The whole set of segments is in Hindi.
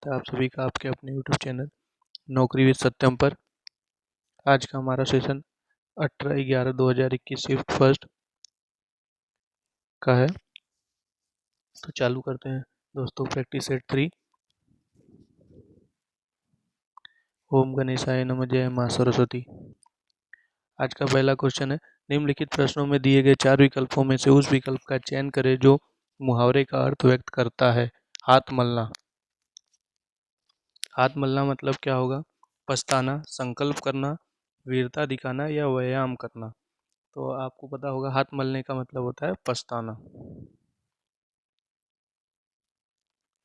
स्वागत है आप सभी का आपके अपने यूट्यूब चैनल नौकरी विद सत्यम पर। आज का हमारा सेशन 18/11/2021 शिफ्ट फर्स्ट का है। तो चालू करते हैं दोस्तों। Practice set 3। ओम गणेशाय नमः, जय मां सरस्वती। आज का पहला क्वेश्चन है, निम्नलिखित प्रश्नों में दिए गए 4 विकल्पों में से उस विकल्प का चयन करें जो मुहावरे का अर्थ व्यक्त करता है। हाथ मलना। हाथ मलना मतलब क्या होगा? पछताना, संकल्प करना, वीरता दिखाना या व्यायाम करना। तो आपको पता होगा हाथ मलने का मतलब होता है पछताना।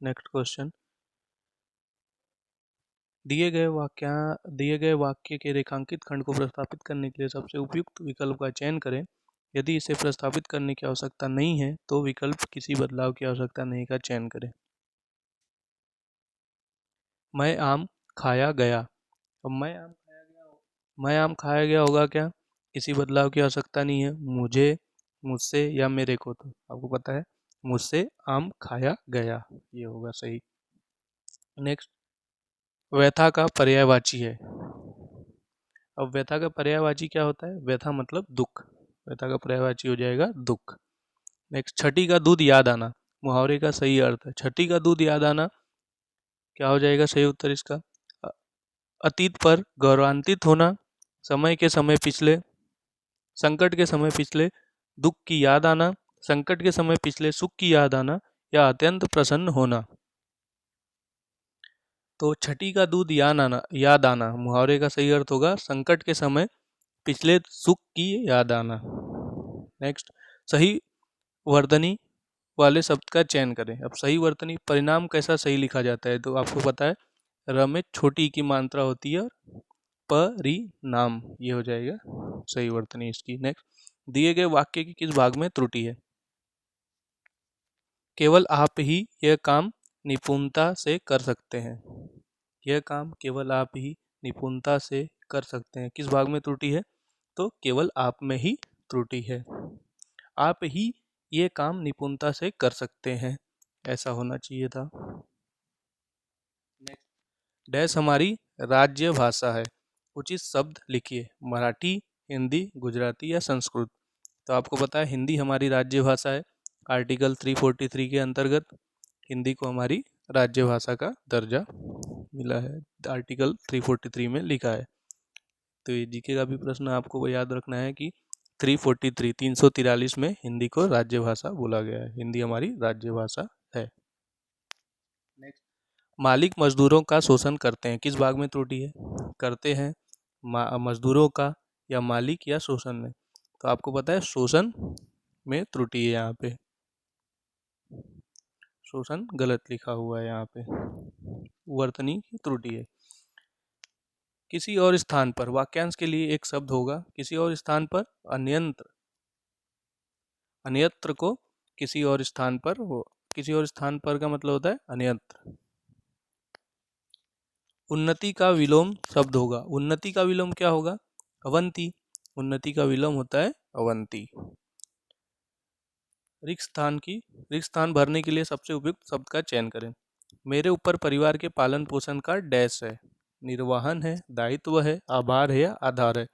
नेक्स्ट क्वेश्चन, दिए गए वाक्य के रेखांकित खंड को प्रस्तावित करने के लिए सबसे उपयुक्त विकल्प का चयन करें। यदि इसे प्रस्तावित करने की आवश्यकता नहीं है तो विकल्प किसी बदलाव की आवश्यकता नहीं का चयन करें। मैं आम खाया गया। अब मैं आम खाया गया होगा क्या? किसी बदलाव की आवश्यकता नहीं है। मुझे, मुझसे या मेरे को, तो आपको पता है मुझसे आम खाया गया, ये होगा सही। नेक्स्ट, व्यथा का पर्यायवाची है। अब व्यथा का पर्यायवाची क्या होता है? व्यथा मतलब दुख, व्यथा का पर्यायवाची हो जाएगा दुख। नेक्स्ट, छठी का दूध याद आना। मुहावरे का सही अर्थ है छठी का दूध याद आना, क्या हो जाएगा सही उत्तर इसका? अ- अतीत पर गौरवान्वित होना, समय के समय पिछले, संकट के समय पिछले दुख की याद आना, संकट के समय पिछले सुख की याद आना या अत्यंत प्रसन्न होना। तो छठी का दूध याद आना मुहावरे का सही अर्थ होगा संकट के समय पिछले सुख की याद आना। नेक्स्ट, सही वर्तनी वाले शब्द का चयन करें। अब सही वर्तनी परिणाम कैसा सही लिखा जाता है? तो आपको पता है र में छोटी की मात्रा होती है, परिणाम, ये हो जाएगा सही वर्तनी इसकी। नेक्स्ट, दिए गए वाक्य की किस भाग में त्रुटि है? केवल आप ही यह काम निपुणता से कर सकते हैं। यह काम केवल आप ही निपुणता से कर सकते हैं, किस भाग में त्रुटि है? तो केवल आप में ही त्रुटि है। आप ही ये काम निपुणता से कर सकते हैं, ऐसा होना चाहिए था। डैश हमारी राज्य भाषा है। उचित शब्द लिखिए। मराठी, हिंदी, गुजराती या संस्कृत। तो आपको पता है हिंदी हमारी राज्य भाषा है। आर्टिकल 343 के अंतर्गत हिंदी को हमारी राज्य भाषा का दर्जा मिला है, आर्टिकल 343 में लिखा है। तो ये जीके का भी प्रश्न आपको याद रखना है कि 343 में हिंदी को राज्य भाषा बोला गया है, हिंदी हमारी राज्य भाषा है। नेक्स्ट, मालिक मजदूरों का शोषण करते हैं, किस भाग में त्रुटि है? करते हैं मजदूरों का या मालिक या शोषण में? तो आपको पता है शोषण में त्रुटि है, यहाँ पे शोषण गलत लिखा हुआ है, यहाँ पे वर्तनी की त्रुटि है। किसी और स्थान पर, वाक्यांश के लिए एक शब्द होगा। किसी और स्थान पर, अन्यंत्र, अन्यत्र को किसी और स्थान पर हो, किसी और स्थान पर का मतलब होता है अन्यत्र। उन्नति का विलोम शब्द होगा। उन्नति का विलोम क्या होगा? अवंती। उन्नति का विलोम होता है अवंती। रिक्त स्थान भरने के लिए सबसे उपयुक्त शब्द का चयन करें। मेरे ऊपर परिवार के पालन पोषण का डैश है। निर्वाहन है, दायित्व है, आभार है या आधार है।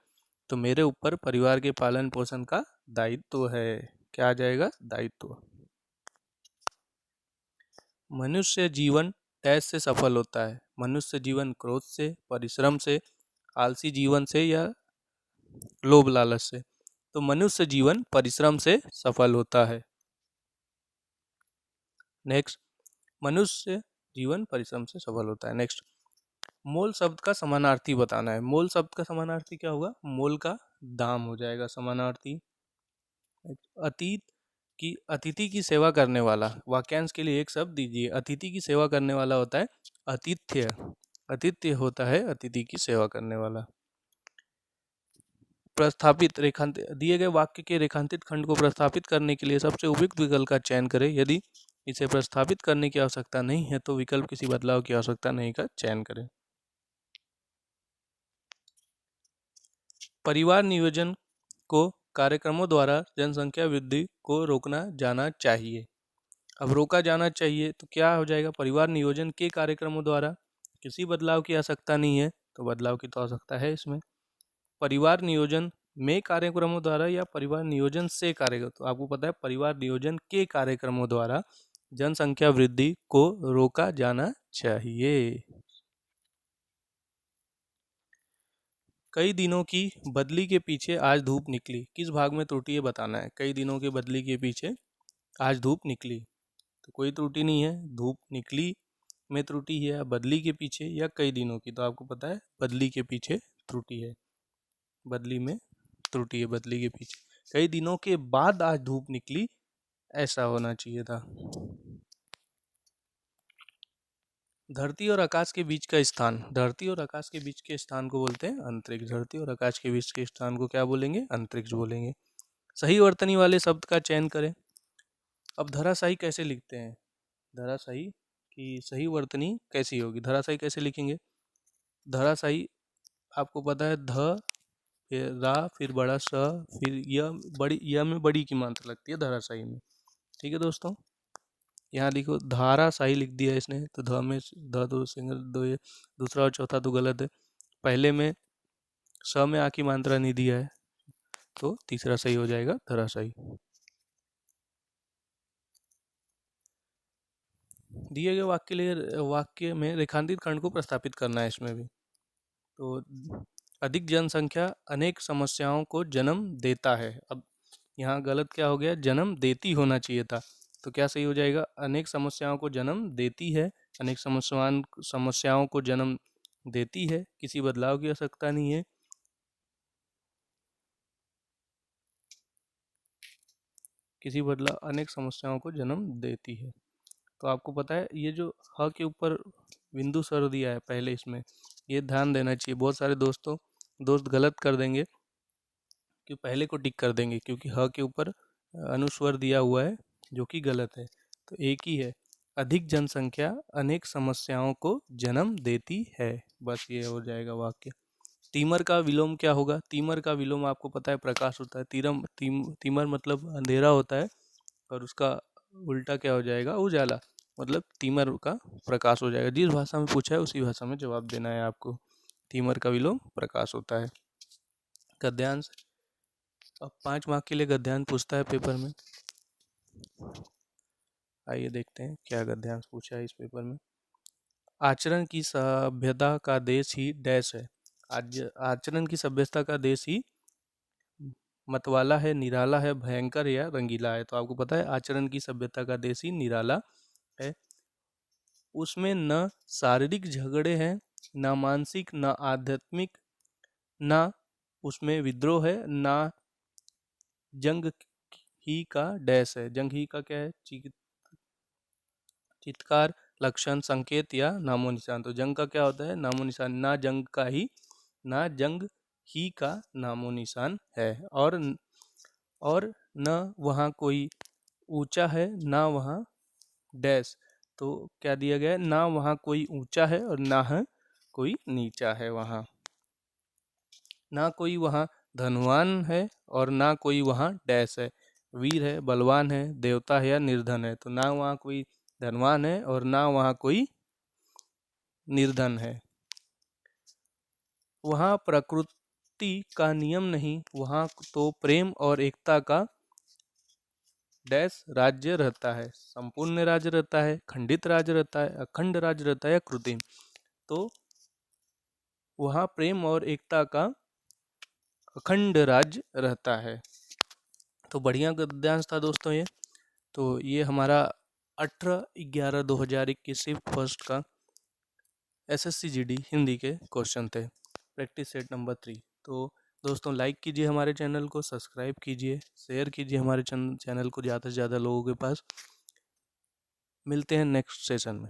तो मेरे ऊपर परिवार के पालन पोषण का दायित्व है, क्या आ जाएगा? दायित्व। मनुष्य जीवन डैश से सफल होता है। मनुष्य जीवन क्रोध से, परिश्रम से, आलसी जीवन से या लोभ लालच से। तो मनुष्य जीवन परिश्रम से सफल होता है। नेक्स्ट, मनुष्य जीवन परिश्रम से सफल होता है। नेक्स्ट, मोल शब्द का समानार्थी बताना है। मोल शब्द का समानार्थी क्या होगा? मोल का दाम हो जाएगा समानार्थी। अतिथि की सेवा करने वाला, वाक्यांश के लिए एक शब्द दीजिए। अतिथि की सेवा करने वाला होता है अतिथ्य। अतिथ्य होता है अतिथि की सेवा करने वाला। प्रस्थापित रेखांकित, दिए गए वाक्य के रेखांकित खंड को प्रस्थापित करने के लिए सबसे उपयुक्त विकल्प का चयन करें। यदि इसे प्रस्थापित करने की आवश्यकता नहीं है तो विकल्प किसी बदलाव की आवश्यकता नहीं का चयन करें। परिवार नियोजन को कार्यक्रमों द्वारा जनसंख्या वृद्धि को रोकना जाना चाहिए। अब रोका जाना चाहिए तो क्या हो जाएगा, परिवार नियोजन के कार्यक्रमों द्वारा किसी बदलाव की आवश्यकता नहीं है, तो बदलाव की तो आवश्यकता है इसमें। परिवार नियोजन में कार्यक्रमों द्वारा या परिवार नियोजन से कार्यक्रम, तो आपको पता है परिवार नियोजन के कार्यक्रमों द्वारा जनसंख्या वृद्धि को रोका जाना चाहिए। कई दिनों की बदली के पीछे आज धूप निकली, किस भाग में त्रुटि है बताना है। कई दिनों की बदली के पीछे आज धूप निकली, तो कोई त्रुटि नहीं है, धूप निकली में त्रुटि है, या बदली के पीछे या कई दिनों की, तो आपको पता है बदली के पीछे त्रुटि है, बदली में त्रुटि है, बदली के पीछे। कई दिनों के बाद आज धूप निकली, ऐसा होना चाहिए था। धरती और आकाश के बीच का स्थान, धरती और आकाश के बीच के स्थान को बोलते हैं अंतरिक्ष। धरती और आकाश के बीच के स्थान को क्या बोलेंगे, अंतरिक्ष बोलेंगे। सही वर्तनी वाले शब्द का चयन करें। अब धराशायी कैसे लिखते हैं, धराशायी की सही वर्तनी कैसी होगी, धराशायी कैसे लिखेंगे। धराशायी आपको पता है, ध फिर रा फिर बड़ा स फिर य, बड़ी य में बड़ी की मात्रा लगती है धराशायी में। ठीक है दोस्तों, यहाँ लिखो धाराशायी लिख दिया इसने, तो ध में ध दो सिंगल दो, ये दूसरा और चौथा तो गलत है। पहले में स में आ की मात्रा नहीं दिया है, तो तीसरा सही हो जाएगा धराशायी। दिए गए वाक्य में रेखांकित खंड को प्रस्तापित करना है इसमें भी। तो अधिक जनसंख्या अनेक समस्याओं को जन्म देता है। अब यहाँ गलत क्या हो गया, जन्म देती होना चाहिए था, तो क्या सही हो जाएगा, अनेक समस्याओं को जन्म देती है। अनेक समस्याओं को जन्म देती है, किसी बदलाव की आवश्यकता नहीं है। किसी बदलाव, अनेक समस्याओं को जन्म देती है। तो आपको पता है ये जो ह के ऊपर बिंदु स्वर दिया है पहले, इसमें ये ध्यान देना चाहिए। बहुत सारे दोस्त गलत कर देंगे कि पहले को टिक कर देंगे, क्योंकि ह के ऊपर अनुस्वर दिया हुआ है जो कि गलत है। तो एक ही है, अधिक जनसंख्या अनेक समस्याओं को जन्म देती है, बस ये हो जाएगा वाक्य। तीमर का विलोम क्या होगा, तीमर का विलोम आपको पता है प्रकाश होता है। तीमर मतलब अंधेरा होता है, और उसका उल्टा क्या हो जाएगा, उजाला, मतलब तीमर का प्रकाश हो जाएगा। जिस भाषा में पूछा है उसी भाषा में जवाब देना है आपको। तीमर का विलोम प्रकाश होता है। गद्यांश, अब 5 मार्क के लिए गद्यांश पूछता है पेपर में। आइए देखते हैं क्या गद्यांश पूछा है इस पेपर में। आचरण की सभ्यता का देश ही डैश है। आज आचरण की सभ्यता का देश ही मतवाला है, निराला है, भयंकर या रंगीला है। तो आपको पता है आचरण की सभ्यता का देश ही निराला है। उसमें न शारीरिक झगड़े हैं, न मानसिक, न आध्यात्मिक, न उसमें विद्रोह है, न जंग ही का डैश है। जंग ही का क्या है, चित्कार, लक्षण, संकेत या नामो निशान। तो जंग का क्या होता है, नामो निशान। ना जंग का ही, ना जंग ही का नामो निशान है। और न वहाँ कोई ऊंचा है, ना वहाँ डैश। तो क्या दिया गया है, ना वहाँ कोई ऊंचा है और ना है कोई नीचा है वहाँ। ना कोई वहाँ धनवान है और ना कोई वहाँ डैश है। वीर है, बलवान है, देवता है या निर्धन है। तो ना वहाँ कोई धनवान है और ना वहाँ कोई निर्धन है। वहाँ प्रकृति का नियम नहीं, वहाँ तो प्रेम और एकता का डैश राज्य रहता है। संपूर्ण राज्य रहता है, खंडित राज्य रहता है, अखंड राज्य रहता है या कृत्रिम। तो वहाँ प्रेम और एकता का अखंड राज्य रहता है। तो बढ़िया गद्यांश था दोस्तों ये। तो ये हमारा 18/11/2021 शिफ्ट फर्स्ट का SSC GD हिंदी के क्वेश्चन थे, प्रैक्टिस सेट नंबर 3। तो दोस्तों लाइक कीजिए हमारे चैनल को, सब्सक्राइब कीजिए, शेयर कीजिए हमारे चैनल को ज़्यादा से ज़्यादा लोगों के पास। मिलते हैं नेक्स्ट सेशन में।